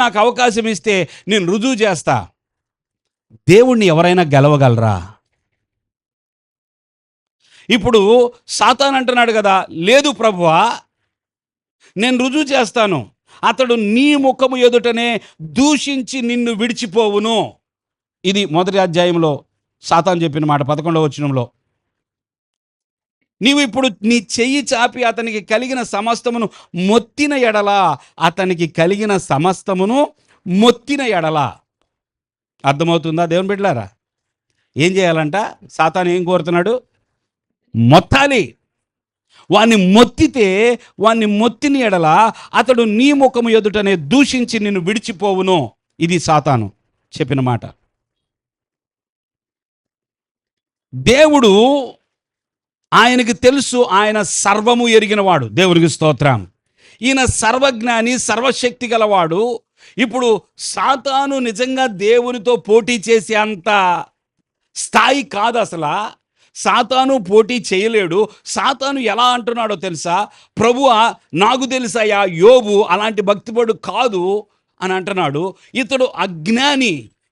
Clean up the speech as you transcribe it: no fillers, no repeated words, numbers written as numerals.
నాకు అవకాశం ఇస్తే నేను రుజువు చేస్తా. దేవుణ్ణి ఎవరైనా గెలవగలరా? ఇప్పుడు సాతాను అంటున్నాడు కదా, లేదు ప్రభువా, నేను రుజువు చేస్తాను, అతడు నీ ముఖము ఎదుటనే దూషించి నిన్ను విడిచిపోవును. ఇది మొదటి అధ్యాయంలో సాతాను చెప్పిన మాట, 11వ వచనంలో. నీవు ఇప్పుడు నీ చెయ్యి చాపి అతనికి కలిగిన సమస్తమును మొత్తిన ఎడల, అతనికి కలిగిన సమస్తమును మొత్తిన ఎడల. అర్థమవుతుందా దేవుని బిడ్డలారా? ఏం చేయాలంట? సాతాను ఏం కోరుతున్నాడు? మొత్తాలి. వాణ్ణి మొత్తితే, వాణ్ణి మొత్తిని ఎడల అతడు నీ ముఖము ఎదుటనే దూషించి నిన్ను విడిచిపోవును. ఇది సాతాను చెప్పిన మాట. దేవుడు, ఆయనకి తెలుసు, ఆయన సర్వము ఎరిగినవాడు. దేవునికి స్తోత్రం. ఈయన సర్వజ్ఞాని, సర్వశక్తి గలవాడు. ఇప్పుడు సాతాను నిజంగా దేవునితో పోటీ చేసే అంత స్థాయి కాదు అసలు. సాతాను పోటీ చేయలేడు. సాతాను ఎలా అంటున్నాడో తెలుసా? ప్రభువా, నాకు తెలుసయ్యా, యోబు అలాంటి భక్తిపడు కాదు అని అంటున్నాడు. ఇతడు అజ్ఞాని,